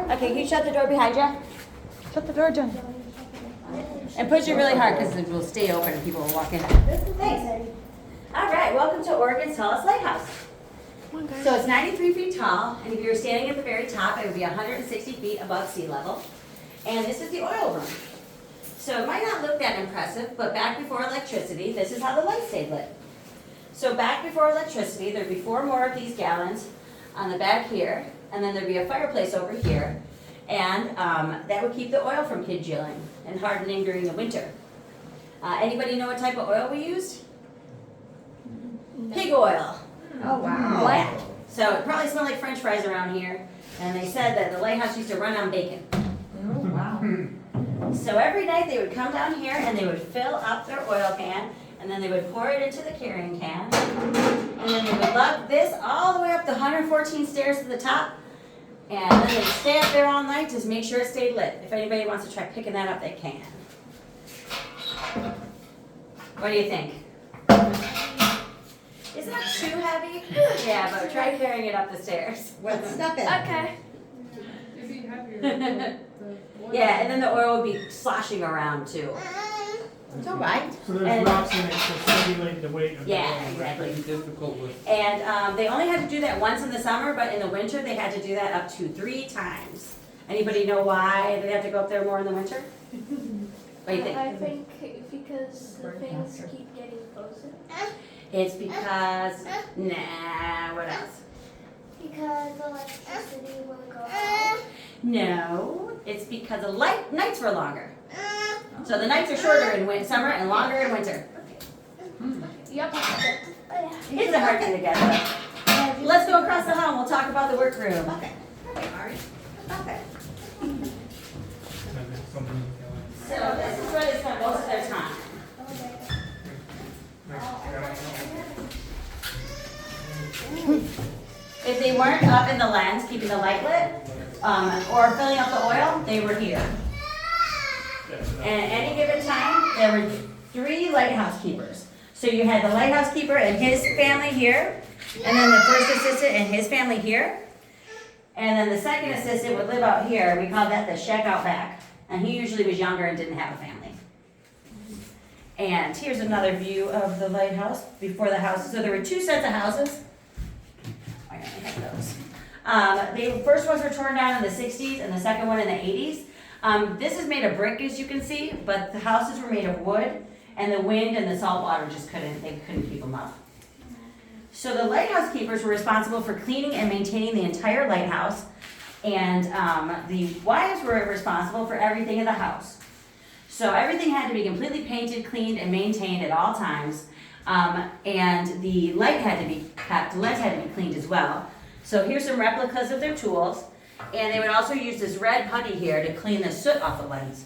Okay, can you shut the door behind you? Shut the door, Jen. And push it really hard because it will stay open and people will walk in. Thanks. All right, welcome to Oregon's tallest lighthouse. So it's 93 feet tall, and if you were standing at the very top, it would be 160 feet above sea level. And this is the oil room. So it might not look that impressive, but back before electricity, this is how the lights stayed lit. So back before electricity, there'd be 4 more of these gallons on the back here, and then there'd be a fireplace over here, and that would keep the oil from congealing and hardening during the winter. Anybody know what type of oil we used? Pig oil. Oh, wow. Yeah. So it probably smelled like French fries around here, and they said that the lighthouse used to run on bacon. Oh, wow. So every night they would come down here and they would fill up their oil can, and then they would pour it into the carrying can, and then they would lug this all the way up the 114 stairs to the top, and then they'd stay up there all night to make sure it stayed lit. If anybody wants to try picking that up, they can. What do you think? Isn't that too heavy? Yeah, but try carrying it up the stairs. Well, stop it. Okay. It'd be heavier. The oil. Yeah, and then the oil would be sloshing around too. It's all right. So there's And- rocks in it to simulate the weight of the Yeah, oil. exactly. Pretty difficult with. And they only had to do that once in the summer, but in the winter they had to do that up to 3 times. Anybody know why they have to go up there more in the winter? What do you think? I think because the things keep getting frozen. It's because, nah, what else? Because electricity will go out. No, it's because the nights were longer. So the nights are shorter in summer and longer in winter. Yep. It's a hard thing to get, but let's go across the hall and we'll talk about the workroom. Okay. Okay, Mari. Okay. So this is where they spend most of their time. If they weren't up in the lens keeping the light lit, or filling up the oil, they were here. And at any given time, there were 3 lighthouse keepers. So you had the lighthouse keeper and his family here, and then the first assistant and his family here. And then the second assistant would live out here. We called that the shack out back. And he usually was younger and didn't have a family. And here's another view of the lighthouse before the house. So there were 2 sets of houses. I only have those. The first ones were torn down in the 60s and the second one in the 80s. This is made of brick, as you can see, but the houses were made of wood, and the wind and the salt water just couldn't keep them up. So the lighthouse keepers were responsible for cleaning and maintaining the entire lighthouse, and the wives were responsible for everything in the house. So everything had to be completely painted, cleaned, and maintained at all times, and the light had to be kept, the lights had to be cleaned as well. So here's some replicas of their tools, and they would also use this red putty here to clean the soot off the lens.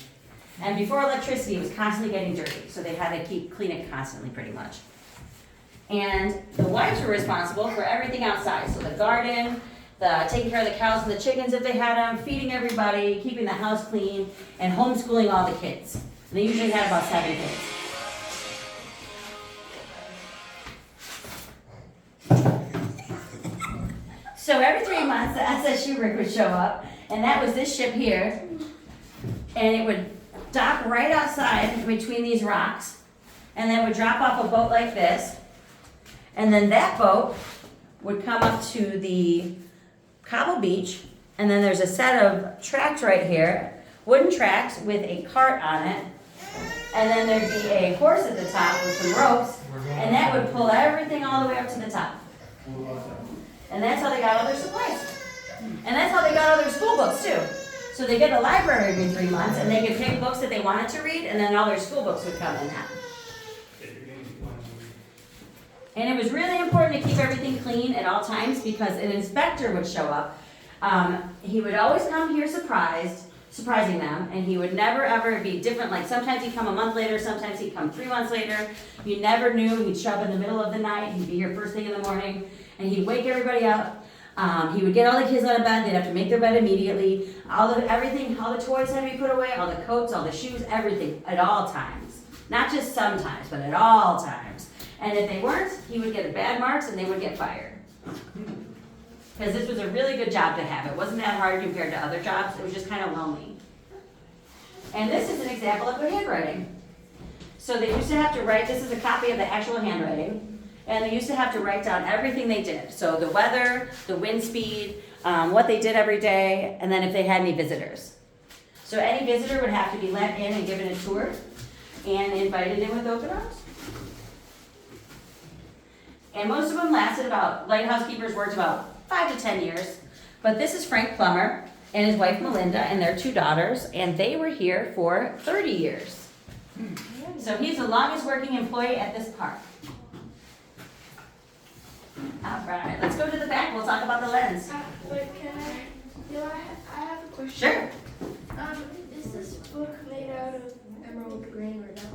And before electricity, it was constantly getting dirty, so they had to clean it constantly pretty much. And the wives were responsible for everything outside, so the garden, taking care of the cows and the chickens if they had them, feeding everybody, keeping the house clean, and homeschooling all the kids. And they usually had about 7 kids. So every 3 months, the SSU rig would show up, and that was this ship here, and it would dock right outside between these rocks, and then would drop off a boat like this, and then that boat would come up to the cobble beach, and then there's a set of tracks right here, wooden tracks with a cart on it, and then there'd be a horse at the top with some ropes, and that would pull everything all the way up to the top. And that's how they got all their supplies. And that's how they got all their school books too. So they get a library every 3 months, and they could pick books that they wanted to read, and then all their school books would come in that. And it was really important to keep everything clean at all times because an inspector would show up. He would always come here surprising them, and he would never ever be different. Like sometimes he'd come a month later, sometimes he'd come 3 months later. You never knew. He'd show up in the middle of the night. He'd be here first thing in the morning, and he'd wake everybody up. He would get all the kids out of bed. They'd have to make their bed immediately. Everything, all the toys had to be put away, all the coats, all the shoes, everything at all times. Not just sometimes, but at all times. And if they weren't, he would get bad marks and they would get fired. because this was a really good job to have. It wasn't that hard compared to other jobs. It was just kind of lonely. And this is an example of their handwriting. So they used to have to write, this is a copy of the actual handwriting, and they used to have to write down everything they did. So the weather, the wind speed, what they did every day, and then if they had any visitors. So any visitor would have to be let in and given a tour and invited in with open arms. And most of them lasted about, lighthouse keepers worked about 5 to 10 years. But this is Frank Plummer and his wife Melinda and their 2 daughters, and they were here for 30 years. So he's the longest working employee at this park. All right, let's go to the back. We'll talk about the lens. But I have a question. Sure. Is this book made out of emerald green or not?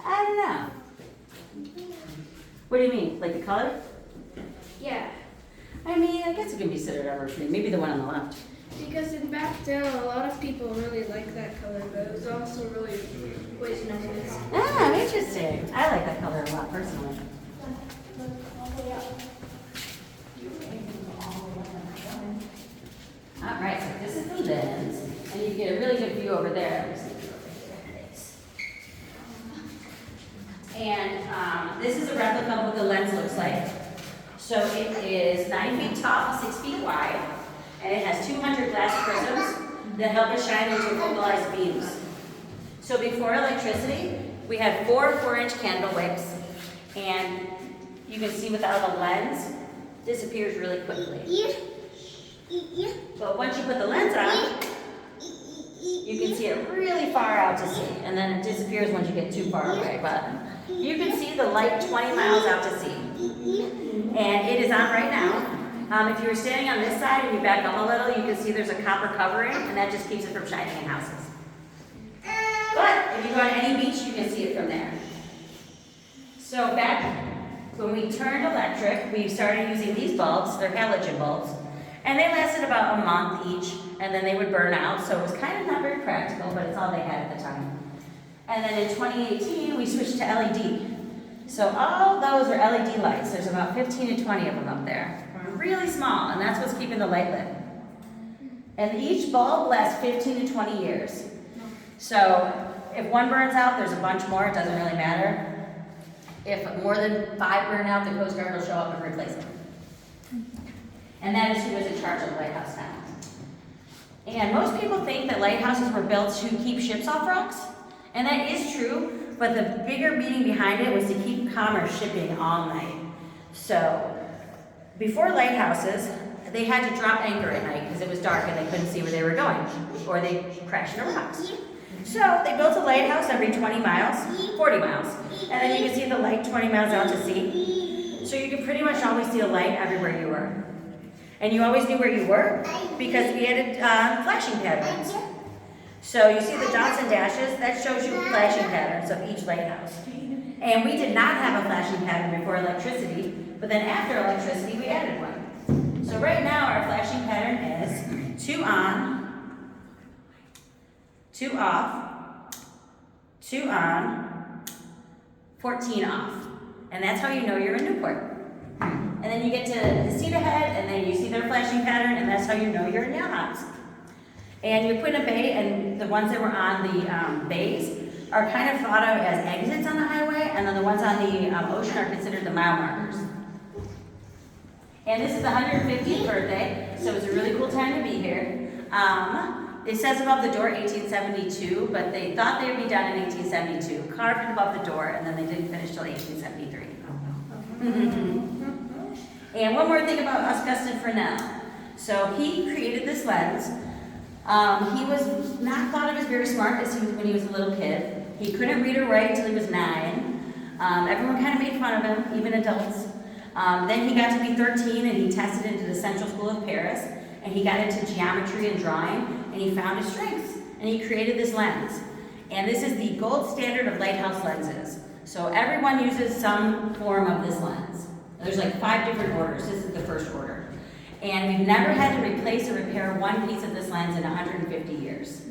I don't know. What do you mean? Like the color? Yeah, I mean, I guess it can be considered emerald green. Maybe the one on the left. because in back down, a lot of people really like that color, but it was also really poisonous. Ah, interesting. I like that color a lot personally. All right, so this is the lens, and you get a really good view over there. Let me see if you over here. And this is a replica of what the lens looks like. So it is 9 feet tall, 6 feet wide, and it has 200 glass prisms that help it shine into focalized beams. So before electricity, we had 4 4-inch candle wicks, and you can see without a lens, disappears really quickly. But once you put the lens on, you can see it really far out to sea, and then it disappears once you get too far away. But you can see the light 20 miles out to sea. And it is on right now. If you were standing on this side and you back up a little, you can see there's a copper covering, and that just keeps it from shining in houses. But if you go on any beach, you can see it from there. So back when we turned electric, we started using these bulbs. They're halogen bulbs. And they lasted about a month each, and then they would burn out, so it was kind of not very practical, but it's all they had at the time. And then in 2018, we switched to LED. So all those are LED lights. There's about 15 to 20 of them up there. Really small, and that's what's keeping the light lit. And each bulb lasts 15 to 20 years. So if one burns out, there's a bunch more, it doesn't really matter. If more than 5 burn out, the Coast Guard will show up and replace them. And that is who is in charge of the lighthouse now. And most people think that lighthouses were built to keep ships off rocks, and that is true, but the bigger meaning behind it was to keep commerce shipping all night. So, before lighthouses, they had to drop anchor at night because it was dark and they couldn't see where they were going, or they'd crash into rocks. So, they built a lighthouse every 20 miles, 40 miles, and then you can see the light 20 miles out to sea. So you could pretty much always see a light everywhere you were. And you always knew where you were because we added flashing patterns. So you see the dots and dashes, that shows you flashing patterns of each lighthouse. And we did not have a flashing pattern before electricity, but then after electricity we added one. So right now our flashing pattern is 2 on, 2 off, 2 on, 14 off. And that's how you know you're in Newport. And then you get to the seat ahead, and then you see their flashing pattern, and that's how you know you're in Yakina. And you put in a bay, and the ones that were on the bays are kind of thought of as exits on the highway, and then the ones on the ocean are considered the mile markers. And this is the 150th birthday, so it's a really cool time to be here. It says above the door 1872, but they thought they would be done in 1872, carved above the door, and then they didn't finish till 1873. And one more thing about Augustin Fresnel. So he created this lens. He was not thought of as very smart as when he was a little kid. He couldn't read or write until he was 9. Everyone kind of made fun of him, even adults. Then he got to be 13 and he tested into the Central School of Paris, and he got into geometry and drawing, and he found his strengths, and he created this lens. And this is the gold standard of lighthouse lenses. So everyone uses some form of this lens. There's like 5 different orders. This is the first order. And we've never had to replace or repair one piece of this lens in 150 years.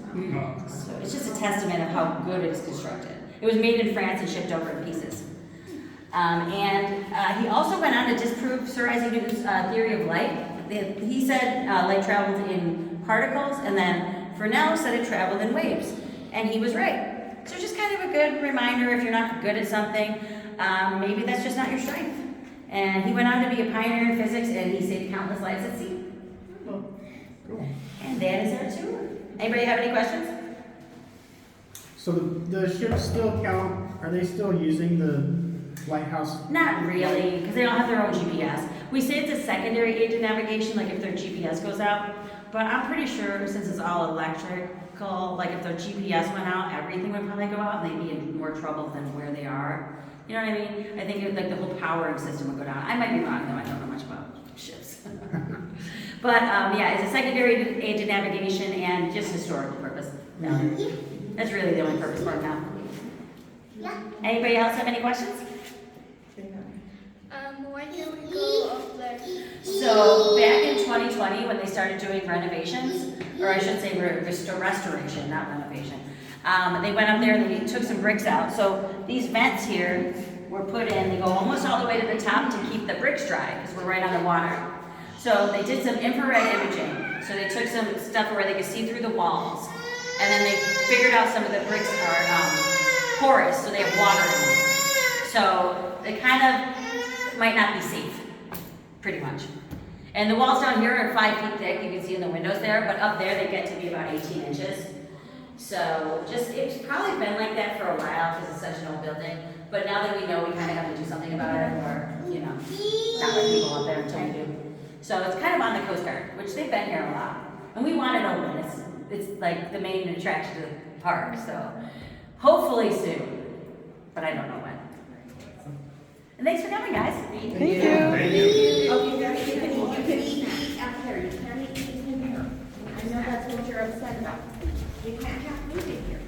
So it's just a testament of how good it is constructed. It was made in France and shipped over in pieces. He also went on to disprove Sir Isaac Newton's theory of light. He said light traveled in particles, and then Fresnel said it traveled in waves, and he was right. So just kind of a good reminder if you're not good at something, maybe that's just not your strength. And he went on to be a pioneer in physics, and he saved countless lives at sea. Cool. And that is our tour. Anybody have any questions? So the ships still count, are they still using the lighthouse? Not really, because they don't have their own GPS. We say it's a secondary aid to navigation, like if their GPS goes out. But I'm pretty sure since it's all electrical, like if their GPS went out, everything would probably go out and they'd be in more trouble than where they are. You know what I mean? I think like the whole powering system would go down. I might be wrong though, I don't know much about ships. But yeah, it's a secondary aid to navigation and just historical purpose. That's really the only purpose for it now. Anybody else have any questions? Why can't we go up there? So back in 2020, when they started doing renovations, or I should say restoration, not renovation, they went up there and they took some bricks out. So these vents here were put in, they go almost all the way to the top to keep the bricks dry, because we're right on the water. So they did some infrared imaging. So they took some stuff where they could see through the walls. And then they figured out some of the bricks are porous, so they have water in them. So they kind of might not be safe, pretty much. And the walls down here are 5 feet thick, you can see in the windows there, but up there they get to be about 18 inches. So it's probably been like that for a while because it's such an old building. But now that we know, we kind of have to do something about it, or, you know, not let people up there until we do. So it's kind of on the Coast Guard, which they've been here a lot. And we want it open. It's like the main attraction to the park, so hopefully soon, but I don't know when. And thanks for coming, guys. Thank you. Oh, you can eat out here. You can't eat in here. I know that's what you're upset about. You can't have food in here.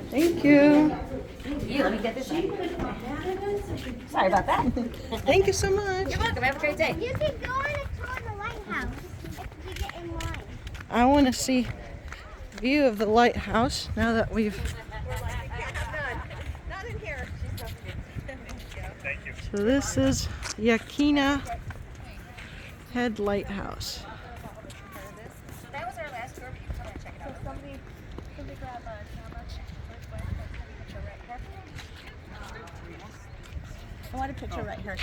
Thank you. Yeah, let me get this sheet. Sorry about that. Thank you so much. You're welcome. Have a great day. You can go and explore the lighthouse if you get in line. I want to see the view of the lighthouse now that we've. Not in here. So this is Yakina Head Lighthouse. That was our last tour, but you can come and check it out. So somebody grab a camera. I want a picture right here.